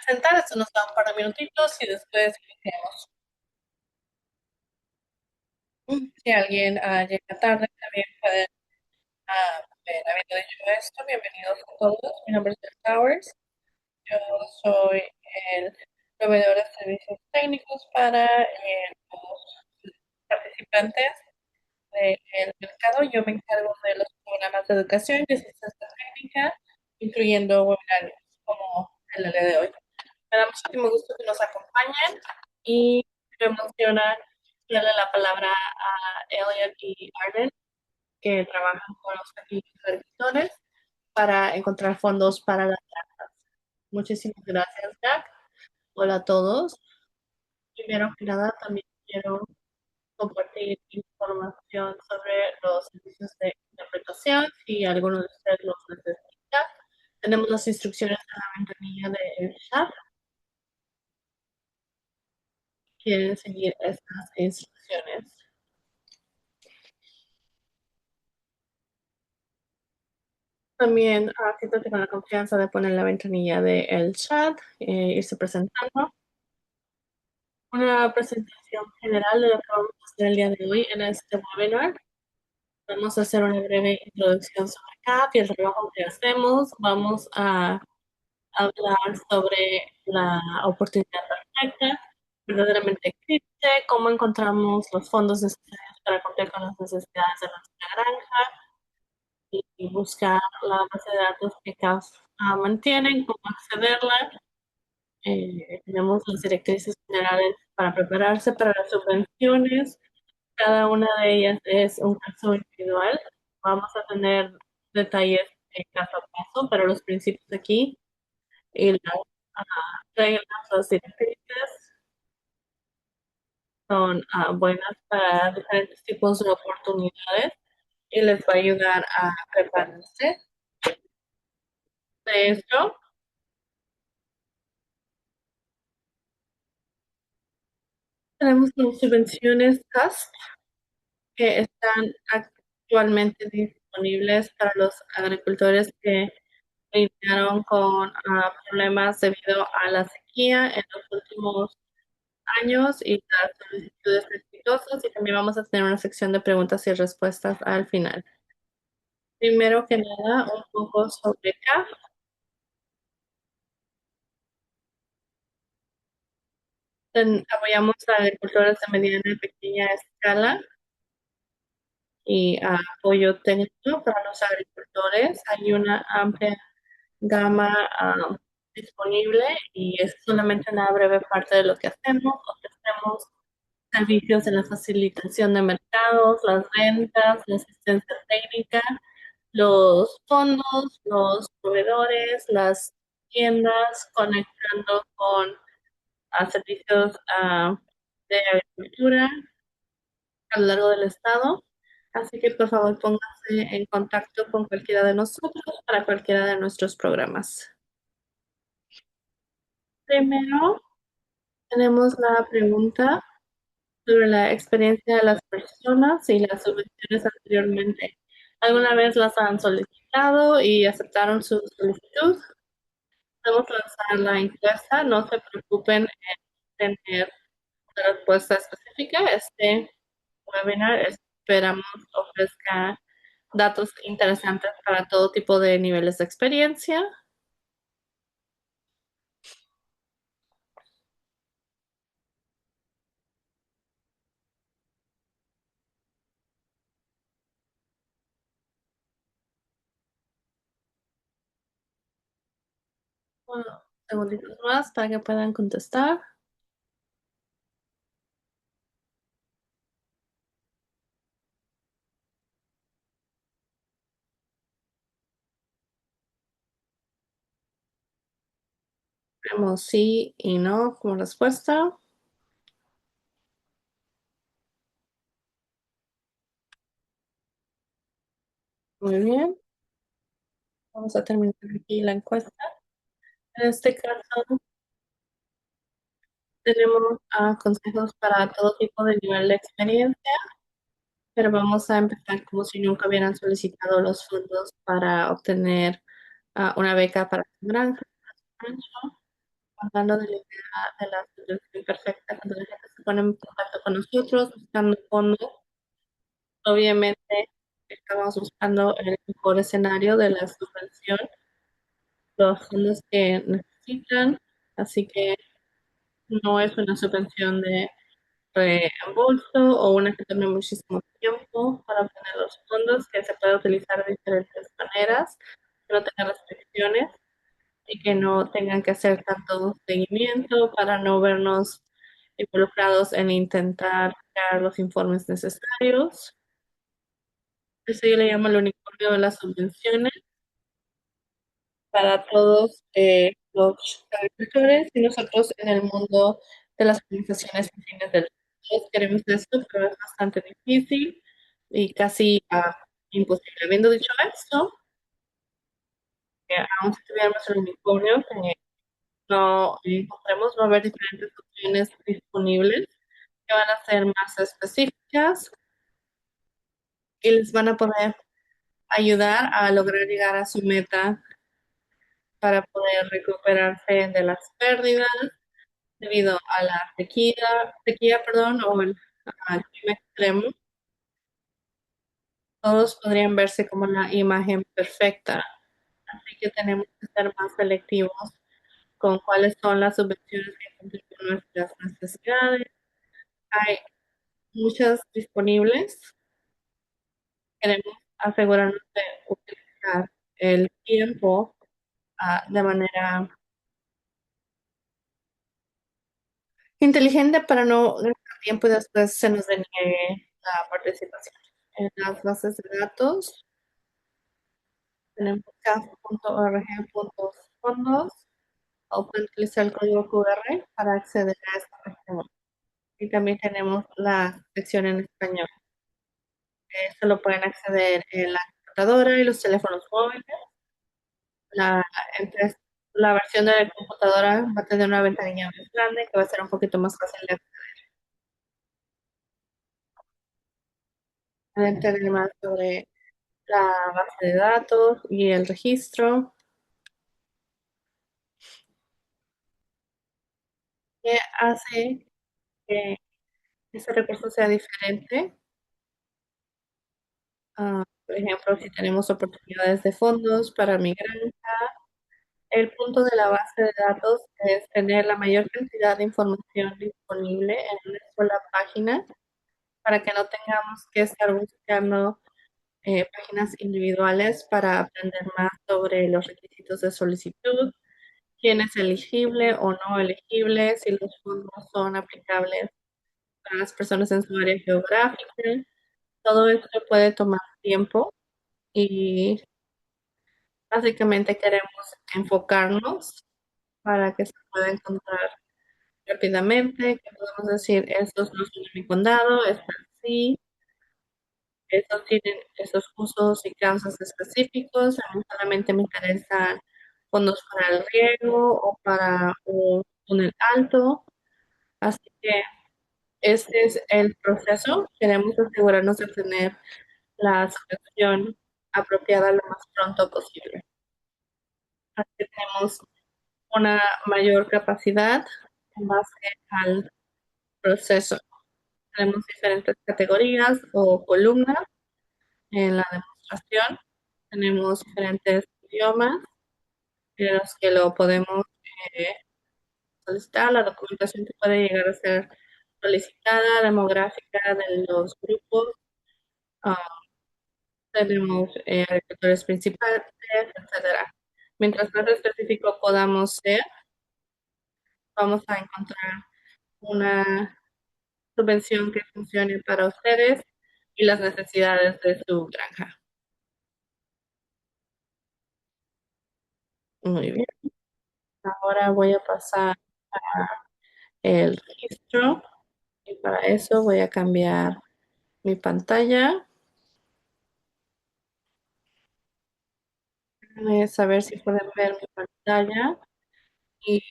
presentar, esto nos da un par de minutitos y después iniciamos. Si alguien llega tarde, también pueden ver. Habiendo dicho esto, bienvenidos a todos. Mi nombre es Jeff Towers. Yo soy el proveedor de servicios técnicos para los participantes del mercado. Yo me encargo de los programas de educación y asistencia técnica, incluyendo webinarios como el día de hoy. Me da muchísimo gusto que nos acompañen y me emociona darle la palabra a Elliot y Arden, que trabajan con los pequeños agricultores para encontrar fondos para las granjas. Muchísimas gracias, Jack. Hola a todos. Primero que nada, también quiero compartir información sobre los servicios de interpretación si alguno de ustedes los necesita. Tenemos las instrucciones en la ventanilla del chat. Quieren seguir estas instrucciones. También siéntate con la confianza de poner la ventanilla del chat, irse presentando. Una presentación general de lo que vamos a hacer el día de hoy en este webinar. Vamos a hacer una breve introducción sobre CAP y el trabajo que hacemos. Vamos a hablar sobre la oportunidad perfecta, verdaderamente existe, cómo encontramos los fondos necesarios para cumplir con las necesidades de nuestra granja y buscar la base de datos que CAF mantienen, cómo accederla. Tenemos las directrices generales para prepararse para las subvenciones. Cada una de ellas es un caso individual. Vamos a tener detalles caso a caso, pero los principios aquí y las reglas, las directrices son buenas para diferentes tipos de oportunidades y les va a ayudar a prepararse. De hecho, tenemos las subvenciones CAS que están actualmente disponibles para los agricultores que lidiaron con problemas debido a la sequía en los últimos años y las solicitudes exitosas. Y también vamos a tener una sección de preguntas y respuestas al final. Primero que nada, un poco sobre CAF. Apoyamos a agricultores de mediana y pequeña escala y apoyo técnico para los agricultores. Hay una amplia gama disponible y es solamente una breve parte de lo que hacemos. Ofrecemos servicios de la facilitación de mercados, las ventas, la asistencia técnica, los fondos, los proveedores, las tiendas, conectando con servicios de agricultura a lo largo del estado. Así que por favor pónganse en contacto con cualquiera de nosotros para cualquiera de nuestros programas. Primero tenemos la pregunta sobre la experiencia de las personas y las subvenciones anteriormente. ¿Alguna vez las han solicitado y aceptaron su solicitud? Podemos lanzar la encuesta, no se preocupen en tener una respuesta específica. Este webinar esperamos ofrezca datos interesantes para todo tipo de niveles de experiencia. Bueno, segunditos más para que puedan contestar. Tenemos sí y no como respuesta. Muy bien. Vamos a terminar aquí la encuesta. En este caso, tenemos consejos para todo tipo de nivel de experiencia, pero vamos a empezar como si nunca hubieran solicitado los fondos para obtener una beca para su granja. hablando de la idea de la solución perfecta, cuando la gente se pone en contacto con nosotros buscando fondos, obviamente estamos buscando el mejor escenario de la subvención, los fondos que necesitan, así que no es una subvención de reembolso o una que tome muchísimo tiempo para obtener los fondos, que se puede utilizar de diferentes maneras, que no tenga restricciones y que no tengan que hacer tanto seguimiento para no vernos involucrados en intentar crear los informes necesarios. Eso yo le llamo el unicornio de las subvenciones para todos los agricultores y nosotros en el mundo de las organizaciones sin fines de lucro. Todos queremos esto, pero es bastante difícil y casi imposible. Habiendo dicho esto, aún si tuviéramos el unicornio, que no encontremos, va a haber diferentes opciones disponibles que van a ser más específicas y les van a poder ayudar a lograr llegar a su meta para poder recuperarse de las pérdidas debido a la sequía, perdón, o al clima extremo. Todos podrían verse como la imagen perfecta, así que tenemos que ser más selectivos con cuáles son las subvenciones que cumplen con nuestras necesidades. Hay muchas disponibles. Queremos asegurarnos de utilizar el tiempo de manera inteligente para no gastar tiempo y después se nos deniegue la participación. En las bases de datos tenemos CAF.org.fondos o pueden utilizar el código QR para acceder a esta página web. Y también tenemos la sección en español. Esto lo pueden acceder en la computadora y los teléfonos móviles. La, entre la versión de la computadora va a tener una ventanilla más grande que va a ser un poquito más fácil de entender más sobre la base de datos y el registro, que hace que ese recurso sea diferente. Por ejemplo, si tenemos oportunidades de fondos para migrar, el punto de la base de datos es tener la mayor cantidad de información disponible en una sola página para que no tengamos que estar buscando páginas individuales para aprender más sobre los requisitos de solicitud, quién es elegible o no elegible, si los fondos son aplicables para las personas en su área geográfica. Todo esto puede tomar tiempo y básicamente queremos enfocarnos para que se pueda encontrar rápidamente, que podamos decir, estos no son de mi condado, estos sí, estos tienen esos usos y causas específicos, a mí solamente me interesan fondos para el riego o para un túnel alto, así que este es el proceso, queremos asegurarnos de tener la solución apropiada lo más pronto posible. Así que tenemos una mayor capacidad en base al proceso. Tenemos diferentes categorías o columnas en la demostración. Tenemos diferentes idiomas en los que lo podemos eh, solicitar. La documentación que puede llegar a ser solicitada, demográfica de los grupos. ah, Tenemos agricultores principales, etcétera. Mientras más específico podamos ser, vamos a encontrar una subvención que funcione para ustedes y las necesidades de su granja. Muy bien. Ahora voy a pasar el registro y para eso voy a cambiar mi pantalla. Déjenme saber si pueden ver mi pantalla y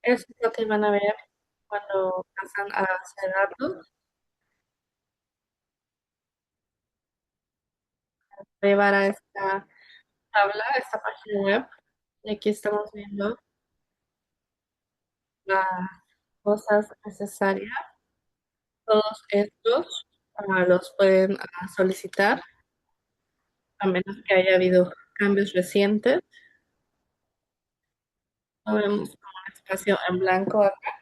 eso es lo que van a ver cuando pasan a hacer datos. Llevar a esta tabla, esta página web. Y aquí estamos viendo las cosas necesarias. Todos estos los pueden solicitar, a menos que haya habido cambios recientes. No vemos como un espacio en blanco acá.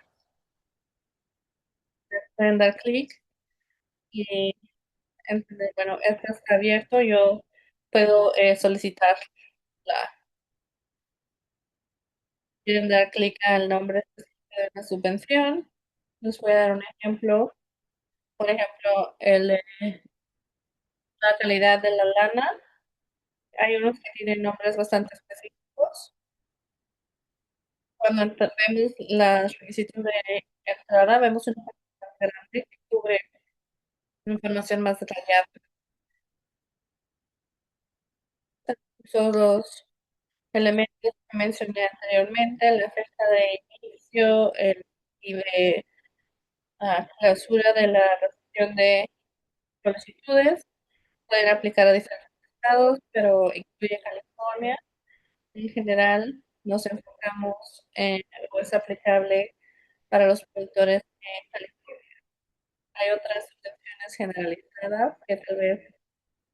Pueden dar clic y bueno, esto está abierto. Yo puedo solicitar la, quieren dar clic al nombre específico de la subvención. Les voy a dar un ejemplo. Por ejemplo, la calidad de la lana. Hay unos que tienen nombres bastante específicos. Cuando vemos los requisitos de entrada, vemos una página grande que cubre información más detallada. Son los elementos que mencioné anteriormente, la fecha de inicio y de clausura de la recepción de solicitudes. Pueden aplicar a diferentes estados, pero incluye California. En general, nos enfocamos en o es aplicable para los productores en California. Hay otras subvenciones generalizadas que tal vez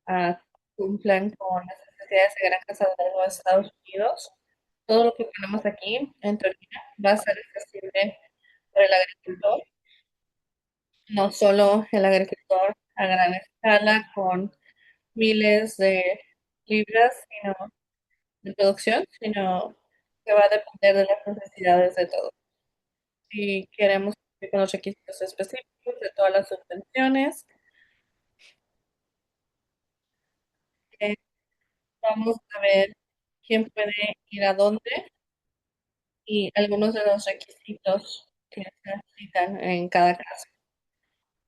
ah, cumplan con las necesidades de granjas de los Estados Unidos. Todo lo que ponemos aquí, en teoría, va a ser accesible para el agricultor, no solo el agricultor a gran escala con miles de libras de producción, sino que va a depender de las necesidades de todos. Si queremos cumplir con los requisitos específicos de todas las subvenciones, eh, vamos a ver quién puede ir a dónde y algunos de los requisitos que se necesitan en cada caso.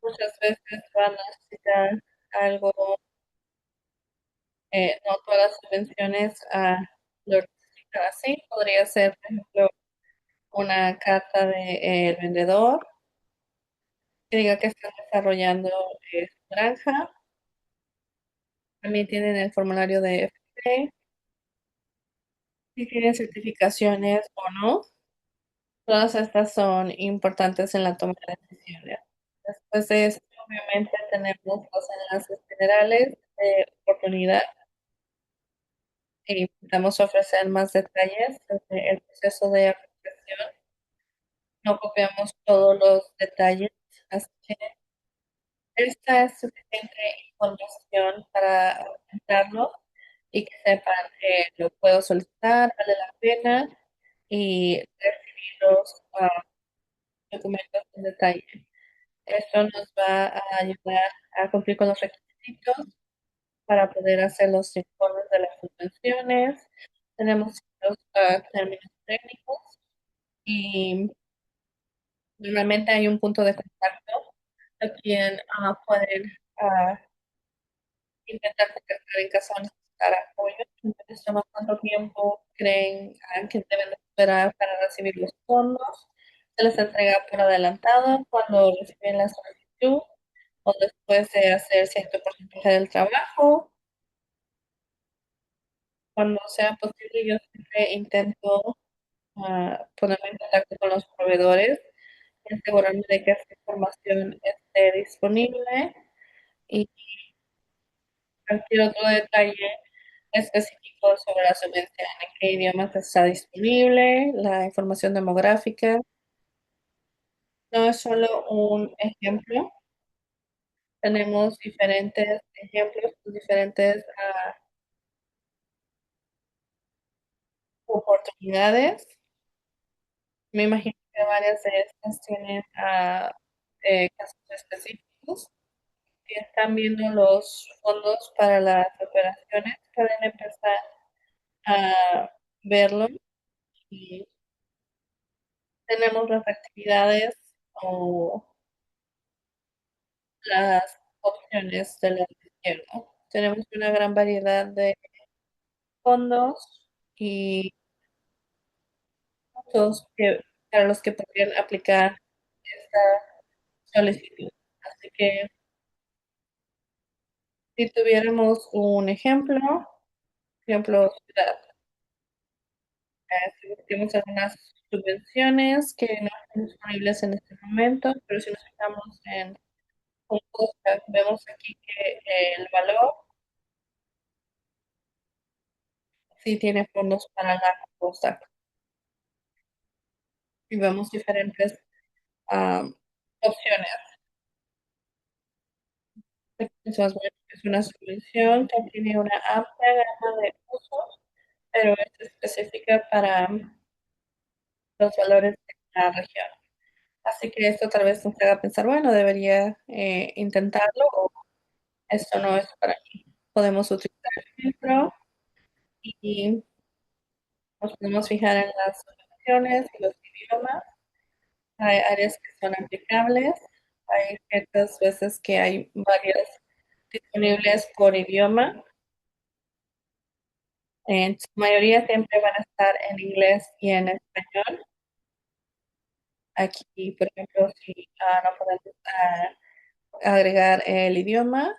Muchas veces van a necesitar algo, no todas las subvenciones lo necesitan así. Podría ser, por ejemplo, una carta del vendedor que diga que están desarrollando su granja. También tienen el formulario de FP, si tienen certificaciones o no. Todas estas son importantes en la toma de decisiones. Después de esto, obviamente, tenemos los enlaces generales de oportunidad e intentamos ofrecer más detalles sobre el proceso de aplicación. No copiamos todos los detalles, así que esta es suficiente información para aumentarlo y que sepan que lo puedo solicitar, vale la pena y recibir los documentos en detalle. Esto nos va a ayudar a cumplir con los requisitos para poder hacer los informes de las subvenciones. Tenemos los términos técnicos y normalmente hay un punto de contacto a quien pueden ah, intentar contactar en caso de necesitar apoyo. Entonces, toma cuánto tiempo creen que deben de esperar para recibir los fondos. Se les entrega por adelantado cuando reciben la solicitud o después de hacer cierto porcentaje del trabajo. Cuando sea posible, yo siempre intento ponerme en contacto con los proveedores y asegurarme de que esta información esté disponible y cualquier otro detalle específico sobre la subvención, en qué idiomas está disponible, la información demográfica. No es solo un ejemplo, tenemos diferentes ejemplos, diferentes oportunidades. Me imagino que varias de estas tienen casos específicos. Si están viendo los fondos para las operaciones, pueden empezar a verlo y tenemos las actividades o las opciones de la izquierda. Tenemos una gran variedad de fondos y montos para los que podrían aplicar esta solicitud. Así que si tuviéramos un ejemplo, ciudad. Si busquemos algunas subvenciones que no están disponibles en este momento, pero si nos fijamos en costas, vemos aquí que el valor sí tiene fondos para la costa y vemos diferentes opciones. Entonces, bueno, es una subvención que tiene una amplia gama de usos, pero es específica para los valores de la región. Así que esto tal vez nos haga pensar, bueno, debería intentarlo o esto no es para mí. Podemos utilizar el filtro y nos podemos fijar en las opciones y los idiomas. Hay áreas que son aplicables, hay ciertas veces que hay varias disponibles por idioma. En su mayoría siempre van a estar en inglés y en español. Aquí, por ejemplo, si no podemos agregar el idioma,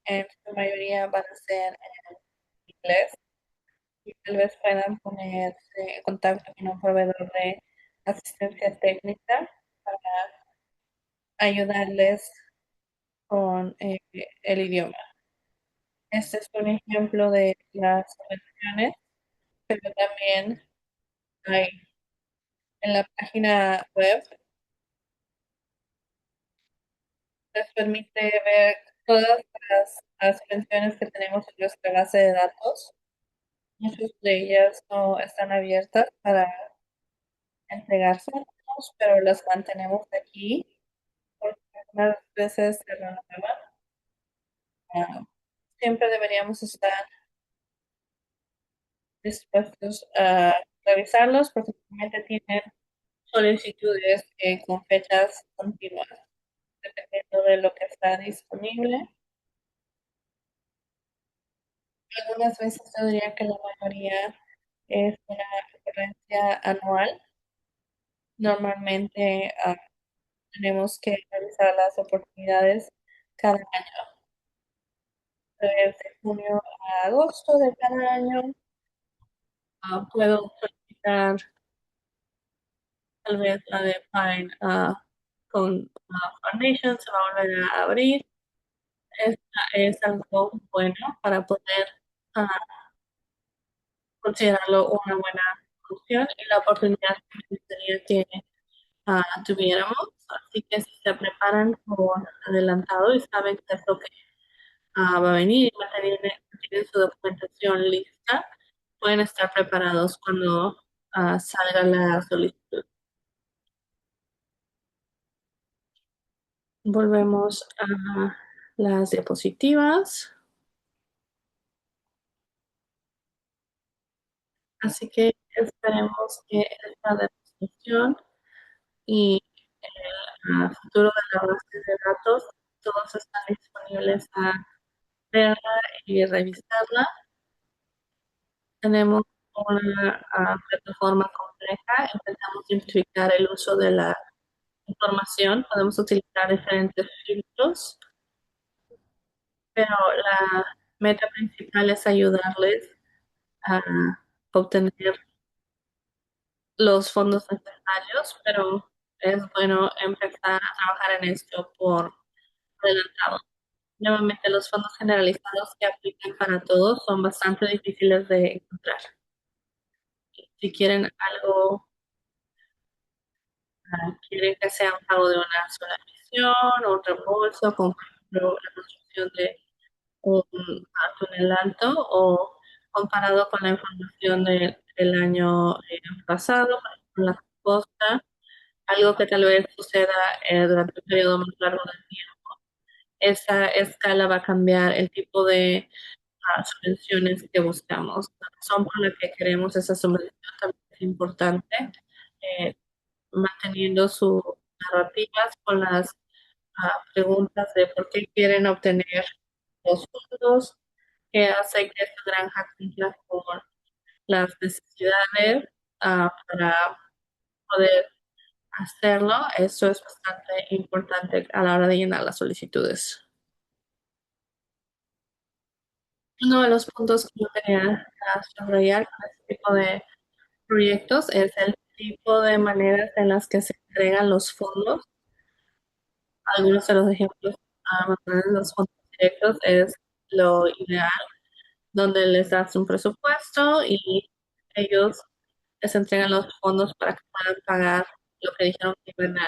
en su mayoría van a ser en inglés y tal vez puedan ponerse en contacto con un proveedor de asistencia técnica para ayudarles con el idioma. Este es un ejemplo de las subvenciones, pero también hay en la página web les permite ver todas las subvenciones que tenemos en nuestra base de datos. Muchas de ellas no están abiertas para entregarse, pero las mantenemos aquí porque algunas veces se renuevan. Ah, Siempre deberíamos estar dispuestos a revisarlos porque realmente tienen solicitudes con fechas continuas, dependiendo de lo que está disponible. Algunas veces yo diría que la mayoría es una recurrencia anual. Normalmente tenemos que revisar las oportunidades cada año, desde junio a agosto de cada año. Puedo solicitar tal vez la de Pine con Foundation, se va a volver a abrir. Esta es algo bueno para poder ah, considerarlo una buena opción y la oportunidad que me gustaría que tuviéramos. Así que si se preparan por adelantado y saben qué es lo que va a venir y tienen su documentación lista, pueden estar preparados cuando salga la solicitud. Volvemos a las diapositivas. Así que esperemos que esta demostración y el futuro de la base de datos todos están disponibles a verla y revisarla. Tenemos una plataforma compleja, intentamos simplificar el uso de la información, podemos utilizar diferentes filtros, pero la meta principal es ayudarles a obtener los fondos necesarios, pero es bueno empezar a trabajar en esto por adelantado. Nuevamente, los fondos generalizados que aplican para todos son bastante difíciles de encontrar. Si quieren algo, quieren que sea un pago de una sola emisión o un reembolso, como por ejemplo la construcción de un túnel alto o comparado con la información del año pasado, por ejemplo, la costa, algo que tal vez suceda durante un periodo más largo del tiempo. Esa escala va a cambiar el tipo de subvenciones que buscamos. La razón por la que queremos esa subvención también es importante, eh, manteniendo sus narrativas con las preguntas de por qué quieren obtener los fondos, qué hace que esta granja cumpla con las necesidades para poder hacerlo. Eso es bastante importante a la hora de llenar las solicitudes. Uno de los puntos que yo quería subrayar con este tipo de proyectos es el tipo de maneras en las que se entregan los fondos. Algunos de los ejemplos de los fondos directos es lo ideal, donde les das un presupuesto y ellos les entregan los fondos para que puedan pagar lo que dijeron que iban a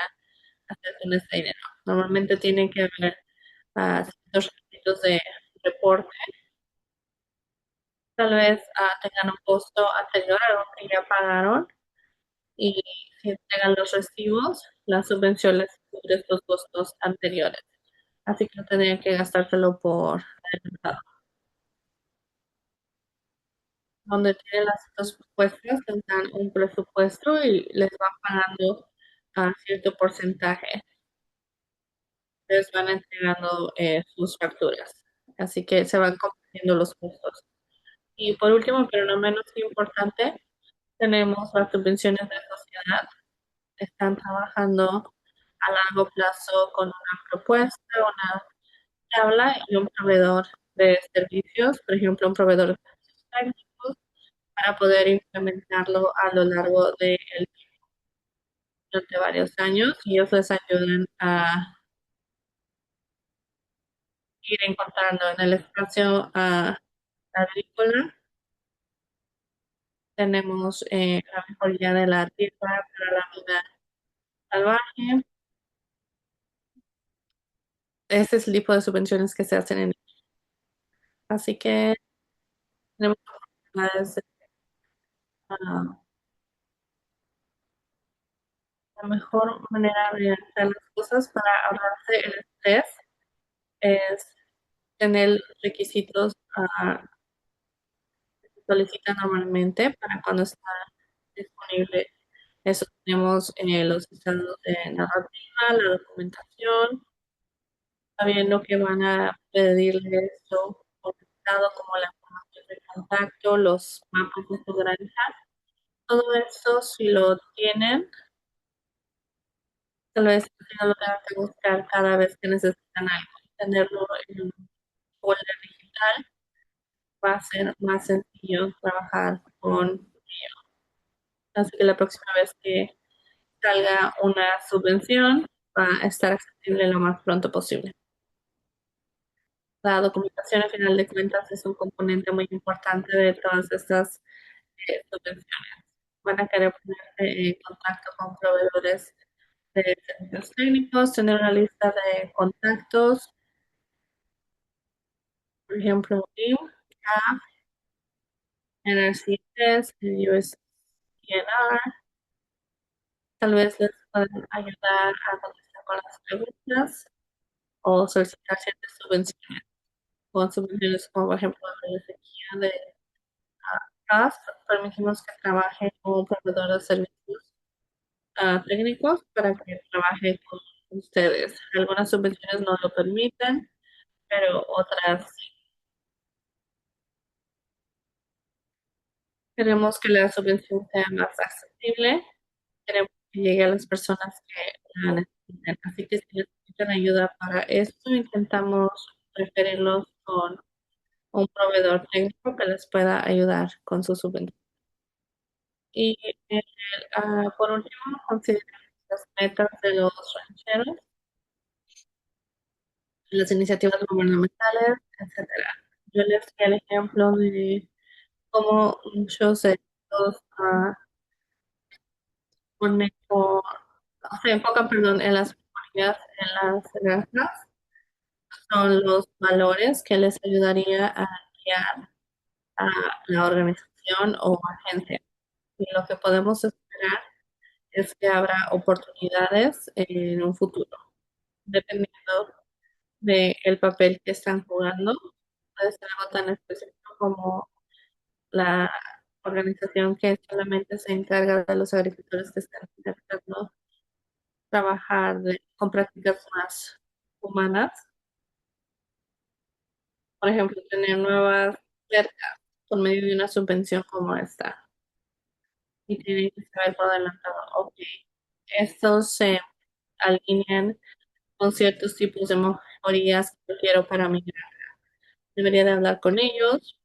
hacer con este dinero. Normalmente tienen que haber ciertos requisitos de reporte, tal vez tengan un costo anterior a lo que ya pagaron y si entregan los recibos, la subvención les cubre estos costos anteriores. Así que no tendrían que gastárselo por adelantado. Donde tienen las citas propuestas, les dan un presupuesto y les van pagando a cierto porcentaje. Les van entregando sus facturas. Así que se van compartiendo los costos. Y por último, pero no menos importante, tenemos las subvenciones de sociedad. Están trabajando a largo plazo con una propuesta, una tabla y un proveedor de servicios, por ejemplo, un proveedor de servicios técnicos, para poder implementarlo a lo largo durante varios años y ellos les ayudan a ir encontrando en el espacio agrícola. Tenemos la mejoría de la tierra para la vida salvaje. Ese es el tipo de subvenciones que se hacen así que tenemos oportunidades ah, la mejor manera de hacer las cosas para ahorrarse el estrés es tener requisitos que se solicitan normalmente para cuando está disponible. Eso tenemos los estados de narrativa, la documentación, sabiendo que van a pedirle esto por estado como la información de contacto, los mapas de su granja. Todo eso, si lo tienen, tal vez no lo tengan que buscar cada vez que necesitan algo. Tenerlo en un folder digital va a ser más sencillo trabajar con. Así que la próxima vez que salga una subvención va a estar accesible lo más pronto posible. La documentación, al final de cuentas, es un componente muy importante de todas estas subvenciones. Van a querer ponerse en contacto con proveedores de servicios técnicos, tener una lista de contactos, por ejemplo, BIM, CAF, NRC3, USDNR. Tal vez les puedan ayudar a contestar con las preguntas o solicitar ciertas subvenciones, con subvenciones como por ejemplo de sequía de CAF, permitimos que trabaje como proveedor de servicios técnicos para que trabaje con ustedes. Algunas subvenciones no lo permiten, pero otras sí. Queremos que la subvención sea más accesible, queremos que llegue a las personas que la necesiten. Así que si necesitan ayuda para esto, intentamos referirlos con un proveedor técnico que les pueda ayudar con su subvención. Y eh, por último, considerar las metas de los rancheros, las iniciativas gubernamentales, etcétera. Yo les di el ejemplo de cómo muchos de estos se enfocan, perdón, en las comunidades, en las granjas, son los valores que les ayudaría a guiar a la organización o agencia. Y lo que podemos esperar es que habrá oportunidades en un futuro, dependiendo del papel que están jugando. Puede ser algo tan específico como la organización que solamente se encarga de los agricultores que están intentando trabajar con prácticas más humanas. Por ejemplo, tener nuevas cercas por medio de una subvención como esta. Y tienen que saber por adelantado, ok, estos se alinean con ciertos tipos de mejorías que yo quiero para mi granja. Debería de hablar con ellos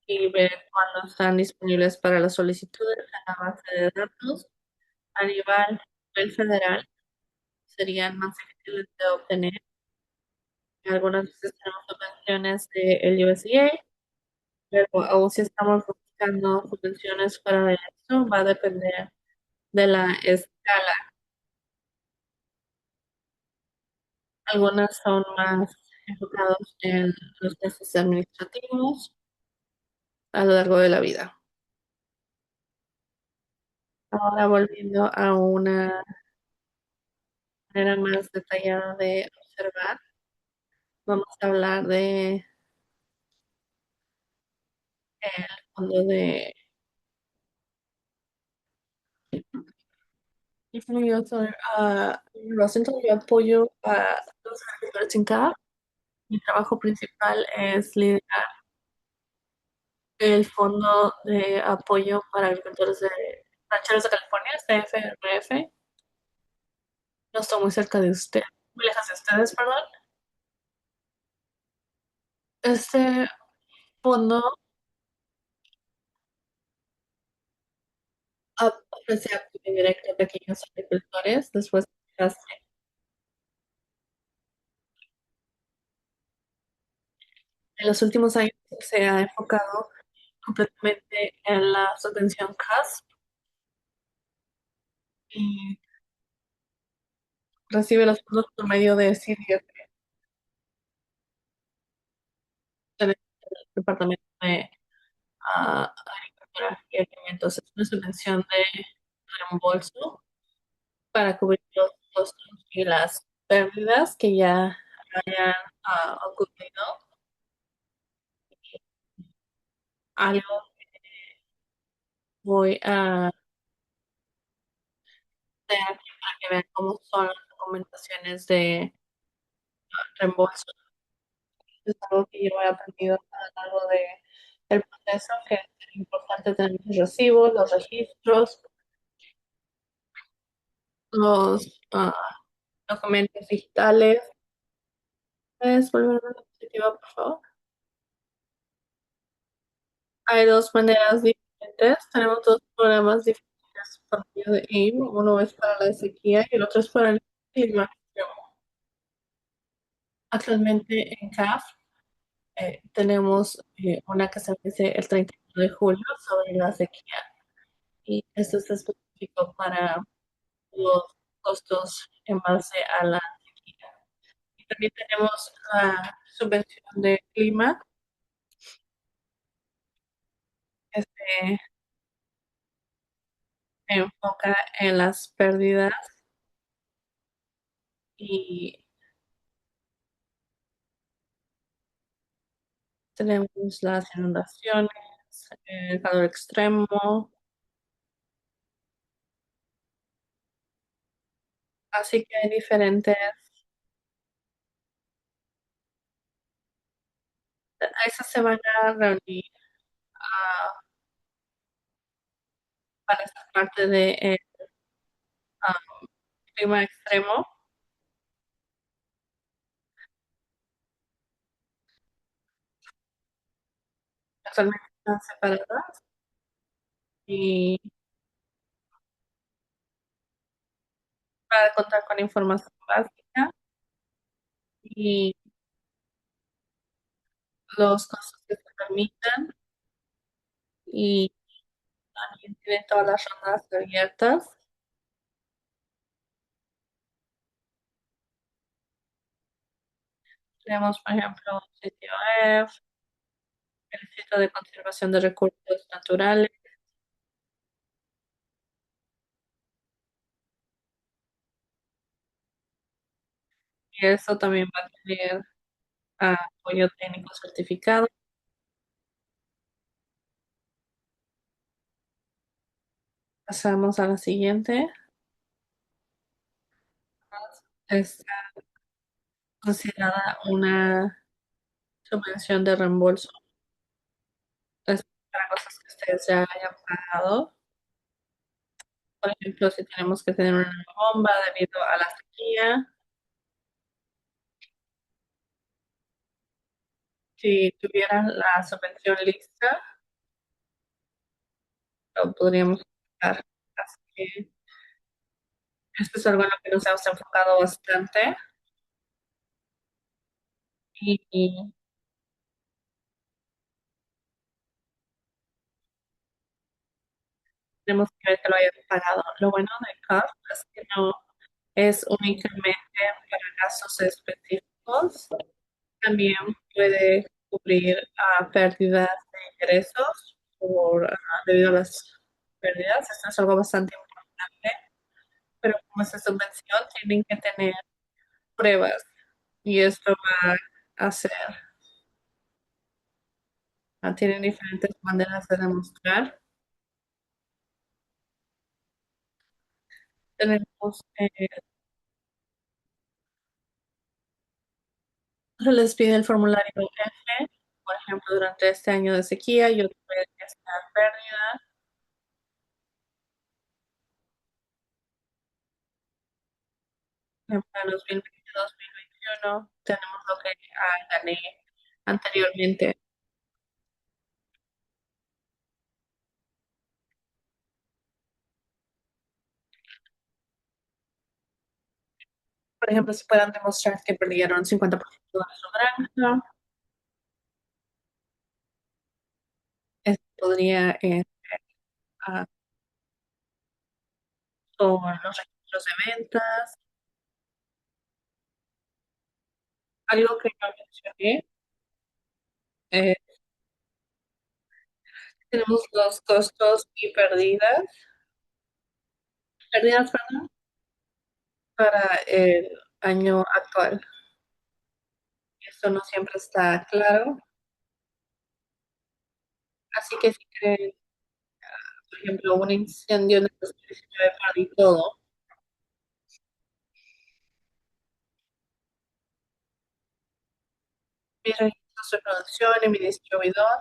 y ver cuándo están disponibles para las solicitudes en la base de datos. A nivel federal serían más difíciles de obtener. Algunas veces tenemos subvenciones del USDA, pero aún si estamos buscando subvenciones para eso, va a depender de la escala. Algunas son más enfocados en los testes administrativos a lo largo de la vida. Ahora volviendo a una manera más detallada de observar, vamos a hablar de el fondo de Rosenthal. Yo apoyo a los agricultores sin CAP. Mi trabajo principal es liderar el fondo de apoyo para agricultores de rancheros de California, CFRF. No estoy muy cerca de usted, muy lejos de ustedes, perdón. Este fondo ofrece apoyo directo a pequeños agricultores. Después, en los últimos años se ha enfocado completamente en la subvención CAS y recibe los fondos por medio de CDF, del Departamento de Agricultura y Alimentos. Es una subvención de reembolso para cubrir los costos y las pérdidas que ya hayan ocurrido. Algo voy a hacer aquí para que vean cómo son las documentaciones de reembolso. Es algo que yo he aprendido a lo largo del proceso, que es importante tener los recibos, los registros, los documentos digitales. ¿Puedes volver a la diapositiva, por favor? Hay dos maneras diferentes. Tenemos dos programas diferentes por medio de AIM. Uno es para la sequía y el otro es para el clima extremo. Actualmente en CAF tenemos una que se hace el 31 de julio sobre la sequía y esto es específico para los costos en base a la sequía. Y también tenemos la subvención de clima que se enfoca en las pérdidas y tenemos las inundaciones, el calor extremo, así que hay diferentes. Esas se van a reunir para esta parte de ah, clima extremo. Actualmente están separadas y para contar con información básica y los costos que se permitan y también tienen todas las rondas abiertas. Tenemos, por ejemplo, un sitio web, el sitio de conservación de recursos naturales, y eso también va a tener apoyo técnico certificado. Pasamos a la siguiente. Es considerada una subvención de reembolso. Es para cosas que ustedes ya hayan pagado. Por ejemplo, si tenemos que tener una bomba debido a la sequía, Si tuvieras la subvención lista, lo podríamos usar. Así que esto es algo en lo que nos hemos enfocado bastante y tenemos que ver que lo hayan pagado. Lo bueno de CAF es que no es únicamente para casos específicos, también puede cubrir pérdidas de ingresos debido a las pérdidas. Esto es algo bastante importante, pero como es subvención, tienen que tener pruebas y esto va a ser, tienen diferentes maneras de demostrar. Tenemos, se les pide el formulario F, por ejemplo, durante este año de sequía yo tuve esta pérdida. En el 2020-2021 tenemos lo que gané anteriormente. Por ejemplo, si puedan demostrar que perdieron 50% de su granja, esto podría ah, con los registros de ventas. Algo que no mencioné, eh, tenemos los costos y pérdidas, perdón, para el año actual. Esto no siempre está claro. Así que si creen, por ejemplo, un incendio en el 2019 perdí todo, mis registros de producción y mi distribuidor,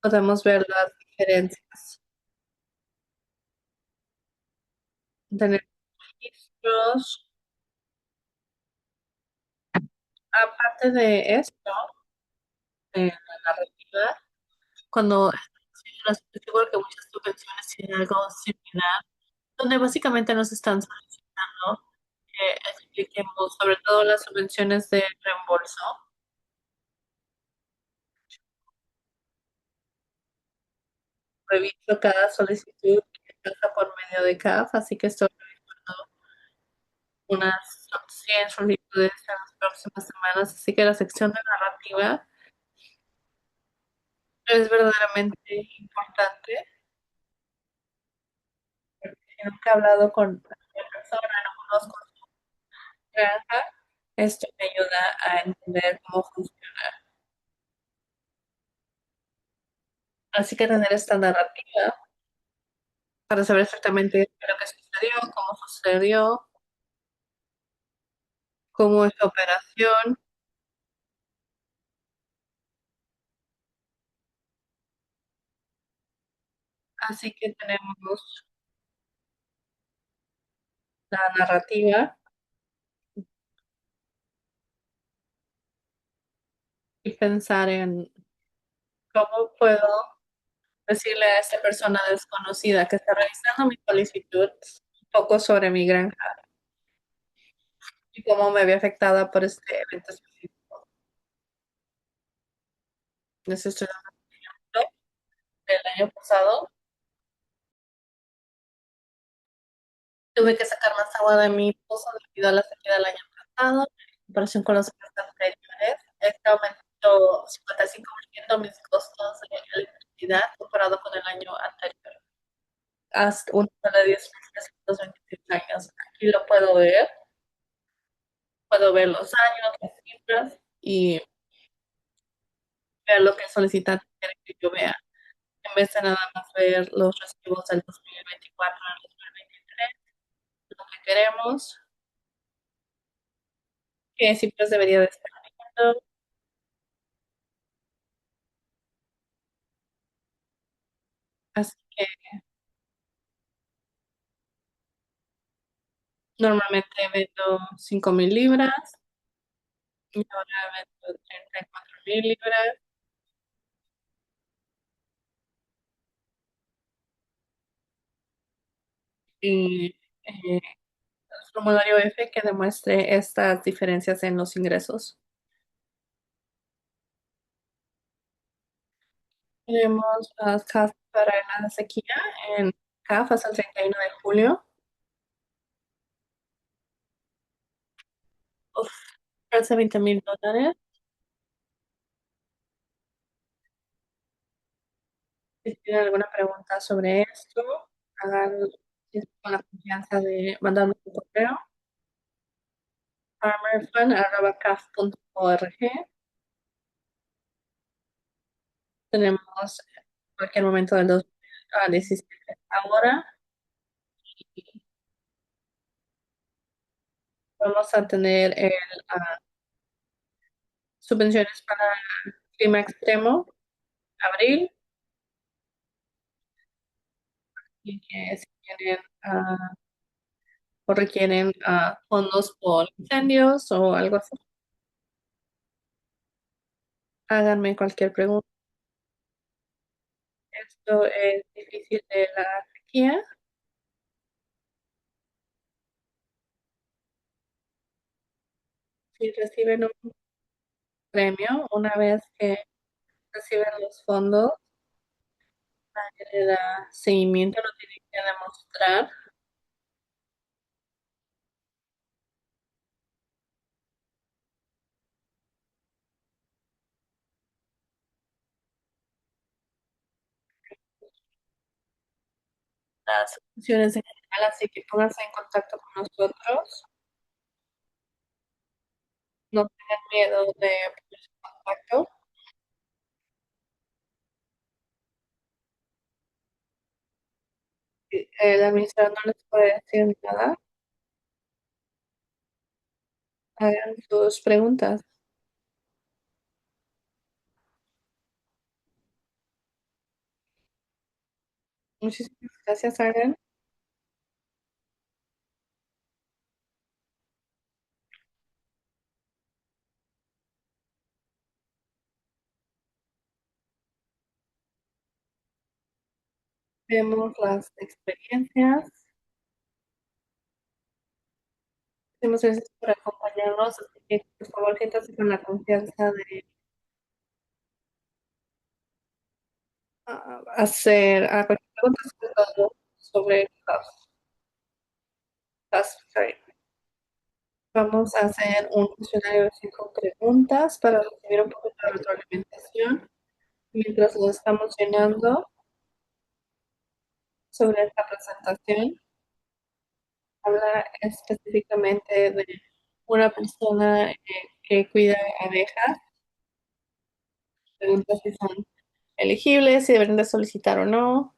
podemos ver las diferencias. Tener registros. Aparte de esto, la narrativa, cuando estoy seguro que muchas subvenciones tienen algo similar, donde básicamente nos están solicitando que expliquemos sobre todo las subvenciones de reembolso. Reviso cada solicitud que pasa por medio de CAF, así que estoy revisando unas 100 solicitudes en las próximas semanas, así que la sección de narrativa es verdaderamente importante. Nunca he hablado con cualquier persona, no conozco su granja. Esto me ayuda a entender cómo funciona. Así que tener esta narrativa para saber exactamente lo que sucedió, cómo sucedió, cómo es la operación. Así que tenemos la narrativa y pensar en cómo puedo decirle a esta persona desconocida que está revisando mi solicitud un poco sobre mi granja y cómo me había afectada por este evento específico. Les estoy dando el año pasado. Tuve que sacar más agua de mi pozo debido a la sequía del año pasado. En comparación con los años anteriores, este aumentó 55% mis costos de electricidad comparado con el año anterior. Hasta un total de 10.326 años. Aquí lo puedo ver los años, las cifras y ver lo que el solicitante quiere que yo vea, en vez de nada más ver los recibos del 2024 al 2023, lo que queremos, qué cifras debería de estar viendo. Así que normalmente vendo 5.000 libras y ahora vendo 34.000 libras y formulario F que demuestre estas diferencias en los ingresos. Tenemos las casas para la sequía en CAF hasta el 31 de julio. Uf, hace $20.000. Si tienen alguna pregunta sobre esto, hagan con la confianza de mandarme un correo farmerfan@caf.org. Tenemos cualquier momento del 2017 ahora. Vamos a tener subvenciones para clima extremo, abril, y que si tienen o requieren fondos por incendios o algo así, háganme cualquier pregunta. Esto es difícil de la sequía. Si reciben un premio, una vez que reciben los fondos, nadie le da seguimiento, lo tienen que demostrar. Las funciones en general, así que pónganse en contacto con nosotros. No tengan miedo de ponerse en contacto. El administrador no les puede decir nada. Hagan sus preguntas. Muchísimas gracias, Aaron. Vemos las experiencias. Muchas gracias por acompañarnos. Así que, por favor, siéntanse con la confianza de hacer cualquier pregunta sobre todo sobre sorry. Vamos a hacer un cuestionario de 5 preguntas para recibir un poco de retroalimentación mientras lo estamos llenando sobre esta presentación. Habla específicamente de una persona que cuida abejas. Pregunta si son elegibles, si deben de solicitar o no.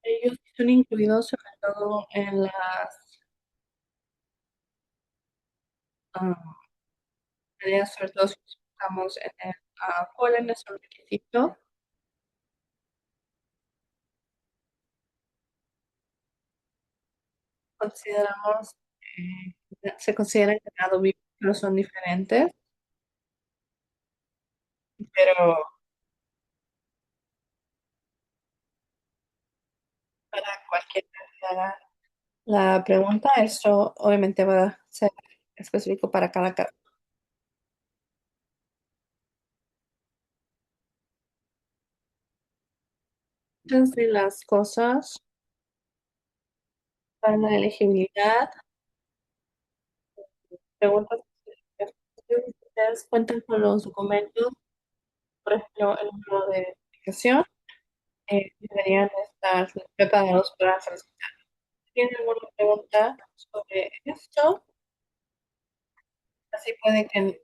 Ellos son incluidos sobre todo en las ah, tareas, sobre todo si estamos en el polen, es un requisito. Consideramos, se consideran ganado vivo, pero son diferentes, pero para cualquier que haga la pregunta, esto obviamente va a ser específico para cada caso. Muchas de las cosas para la elegibilidad, preguntas si ustedes cuentan con los documentos, por ejemplo, el número de identificación, deberían estar preparados para solicitar. ¿Tienen alguna pregunta sobre esto? Así pueden que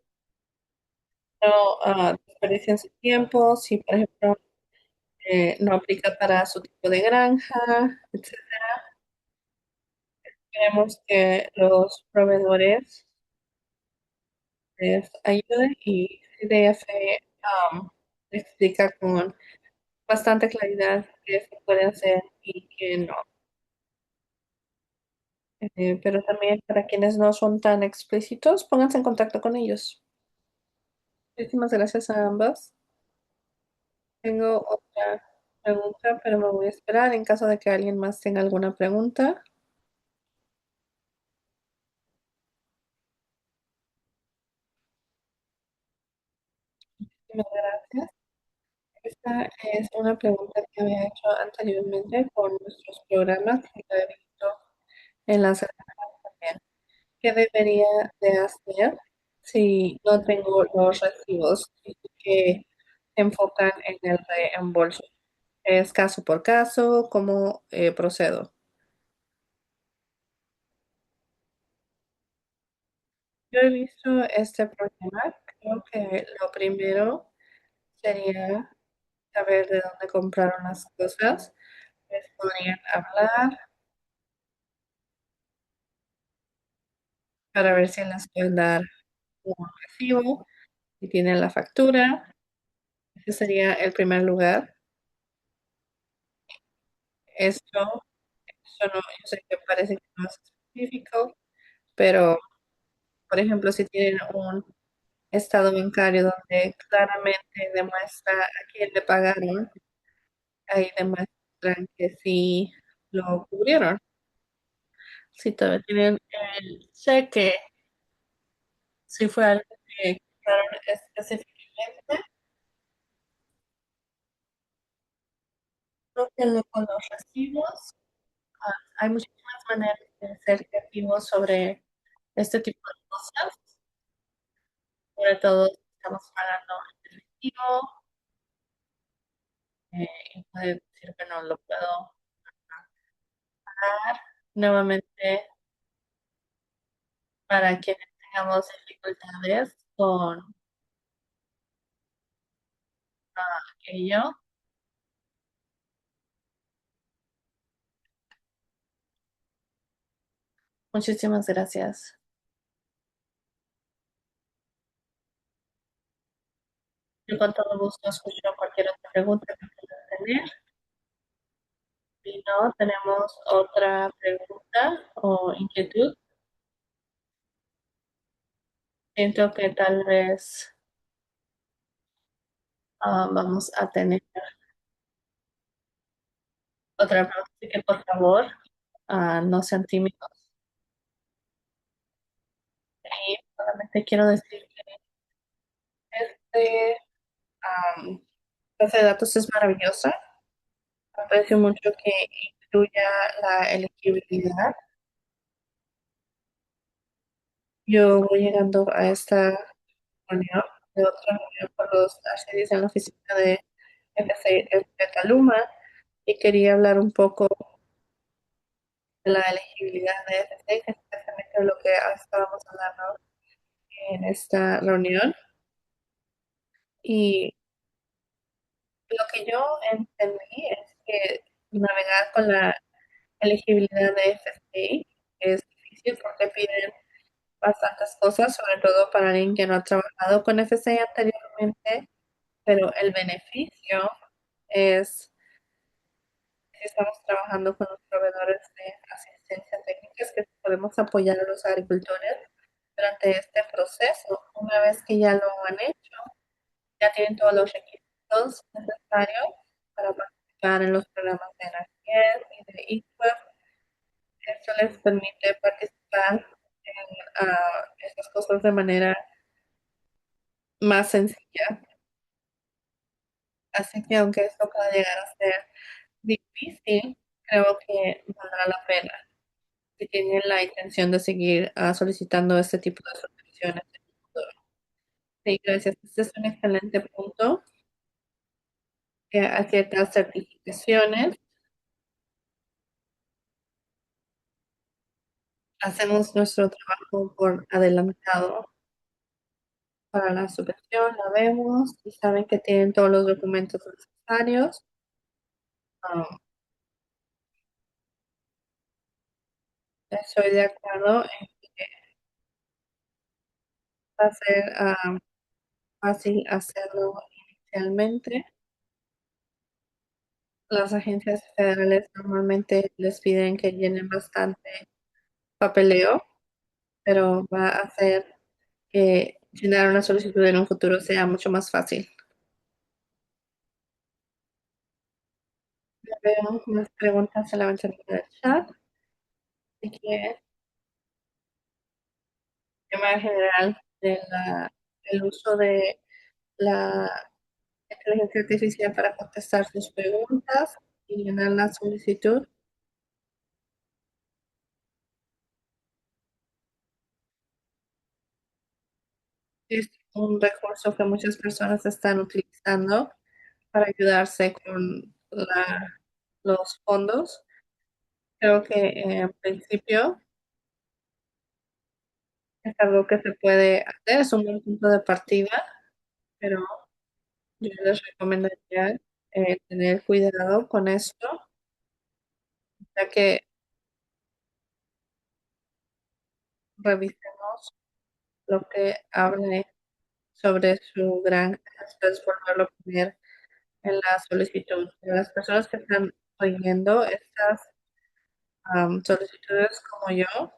no desperdicien su tiempo, si por ejemplo no aplica para su tipo de granja, etcétera. Queremos que los proveedores les ayuden y PDF explica con bastante claridad qué se puede hacer y qué no. Pero también para quienes no son tan explícitos, pónganse en contacto con ellos. Muchísimas gracias a ambas. Tengo otra pregunta, pero me voy a esperar en caso de que alguien más tenga alguna pregunta. Muchas gracias. Esta es una pregunta que había hecho anteriormente con nuestros programas y la he visto en las redes también. ¿Qué debería de hacer si no tengo los recibos que se enfocan en el reembolso? ¿Es caso por caso? ¿Cómo procedo? Yo he visto este problema. Creo que lo primero sería saber de dónde compraron las cosas. Les podrían hablar para ver si les pueden dar un recibo, si tienen la factura. Ese sería el primer lugar. Esto, eso no, yo sé que parece que no es específico, pero por ejemplo, si tienen un estado bancario donde claramente demuestra a quién le pagaron, ahí demuestran que sí lo cubrieron. Si todavía tienen el cheque, si fue algo que compraron específicamente, tóquenlo con los recibos. Hay muchísimas maneras de ser creativos sobre este tipo de cosas, sobre todo si estamos pagando en efectivo, y puede decir que no lo puedo pagar. Nuevamente, para quienes tengamos dificultades con ello, muchísimas gracias. Yo con todo gusto escucho cualquier otra pregunta que puedan tener. Si no, tenemos otra pregunta o inquietud. Siento que tal vez vamos a tener otra pregunta, así que por favor, no sean tímidos. Y solamente quiero decir que este am, base de datos es maravillosa. Aprecio mucho que incluya la elegibilidad. Yo voy llegando a esta reunión de otra reunión con los arcedis en la oficina de FC de Caluma y quería hablar un poco de la elegibilidad de FC, que es exactamente lo que estábamos hablando en esta reunión. Y lo que yo entendí es que navegar con la elegibilidad de FCI es difícil porque piden bastantes cosas, sobre todo para alguien que no ha trabajado con FCI anteriormente, pero el beneficio es que estamos trabajando con los proveedores de asistencia técnica, es que podemos apoyar a los agricultores durante este proceso. Una vez que ya lo han hecho, ya tienen todos los requisitos necesarios para participar en los programas de energía y de ICWEF. Esto les permite participar en estas cosas de manera más sencilla. Así que aunque esto pueda llegar a ser difícil, creo que valdrá la pena si tienen la intención de seguir solicitando este tipo de soluciones en el futuro. Sí, gracias. Este es un excelente punto. Que hay ciertas certificaciones. Hacemos nuestro trabajo por adelantado para la subvención, la vemos y saben que tienen todos los documentos necesarios. Ah, estoy de acuerdo en que va a ser fácil hacerlo inicialmente. Las agencias federales normalmente les piden que llenen bastante papeleo, pero va a hacer que llenar una solicitud en un futuro sea mucho más fácil. Veo más preguntas solamente en el chat. Así que tema general del uso de la inteligencia artificial para contestar sus preguntas y llenar la solicitud. Es un recurso que muchas personas están utilizando para ayudarse con los fondos. Creo que en principio es algo que se puede hacer, es un buen punto de partida, pero yo les recomendaría tener cuidado con esto, ya que revisemos lo que hable sobre su granja, después volverlo a poner en la solicitud. Las personas que están oyendo estas solicitudes como yo,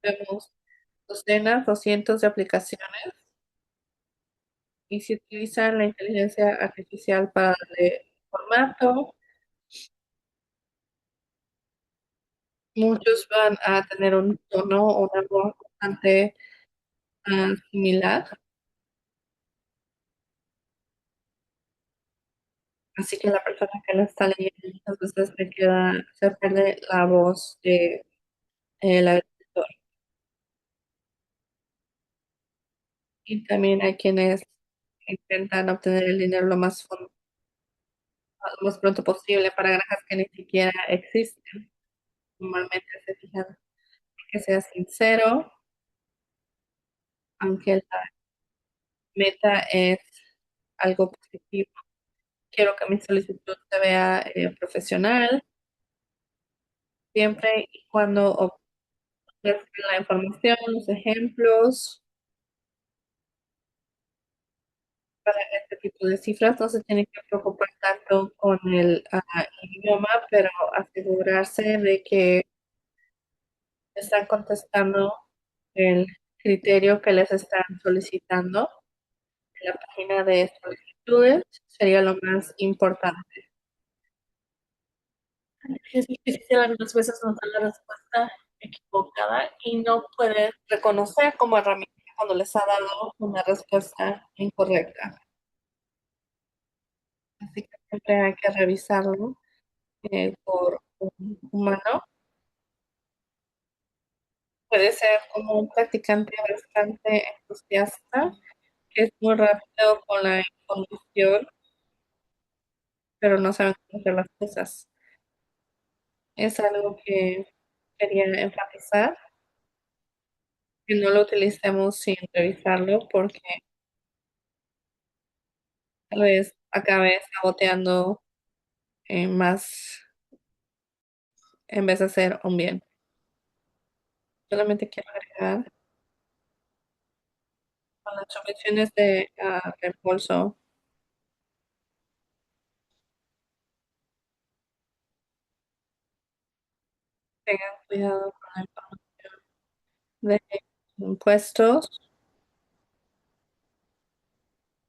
vemos docenas o cientos de aplicaciones y si utilizan la inteligencia artificial para darle formato, muchos van a tener un tono o una voz bastante similar, así que la persona que lo está leyendo muchas veces se pierde la voz de la escritor. Y también hay quienes intentan obtener el dinero lo más pronto posible para granjas que ni siquiera existen. Normalmente se fijan que sea sincero, aunque la meta es algo positivo. Quiero que mi solicitud se vea profesional, siempre y cuando ofrezcan la información, los ejemplos. Para este tipo de cifras no se tiene que preocupar tanto con el idioma, pero asegurarse de que están contestando el criterio que les están solicitando en la página de solicitudes sería lo más importante. Es difícil, algunas veces nos dan la respuesta equivocada y no puede reconocer como herramienta cuando les ha dado una respuesta incorrecta. Así que siempre hay que revisarlo por un humano. Puede ser como un practicante bastante entusiasta, que es muy rápido con la información, pero no saben cómo hacer las cosas. Es algo que quería enfatizar, que no lo utilicemos sin revisarlo, porque tal vez acabe saboteando más en vez de hacer un bien. Solamente quiero agregar con las subvenciones de reembolso, tengan cuidado con la información de impuestos.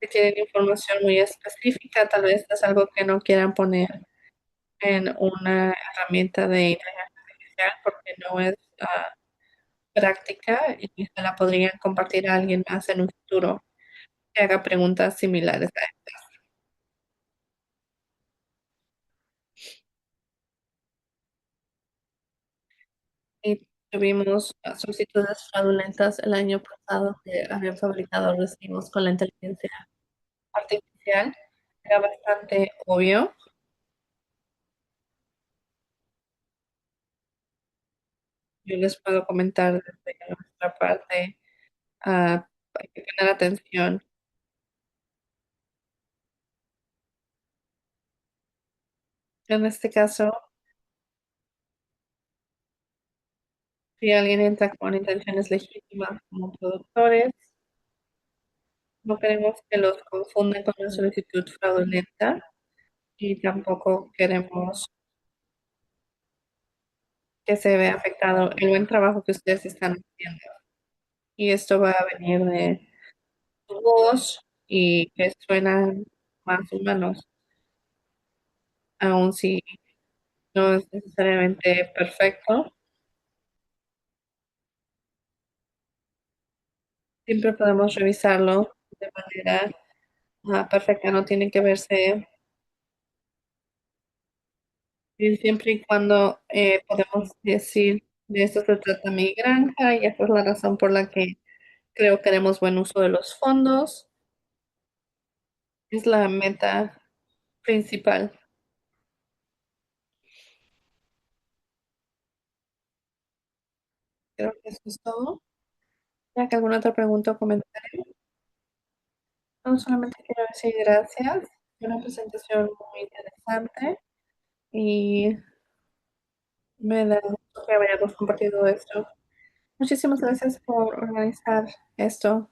Si tienen información muy específica, tal vez es algo que no quieran poner en una herramienta de inteligencia artificial porque no es práctica y se la podrían compartir a alguien más en un futuro que haga preguntas similares a esta. Y tuvimos solicitudes fraudulentas el año pasado que habían fabricado recibos con la inteligencia artificial. Era bastante obvio. Yo les puedo comentar desde nuestra parte, hay que tener atención. En este caso, si alguien entra con intenciones legítimas como productores, No queremos que los confundan con una solicitud fraudulenta y tampoco queremos que se vea afectado el buen trabajo que ustedes están haciendo. Y esto va a venir de su voz y que suenan más humanos, aun si no es necesariamente perfecto. Siempre podemos revisarlo de manera perfecta, no tiene que verse bien siempre y cuando podemos decir de esto se trata mi granja y esta es la razón por la que creo que haremos buen uso de los fondos. Es la meta principal. Creo que eso es todo. ¿Ya que alguna otra pregunta o comentario? No, solamente quiero decir gracias. Fue una presentación muy interesante y me da gusto que hayamos compartido esto. Muchísimas gracias por organizar esto.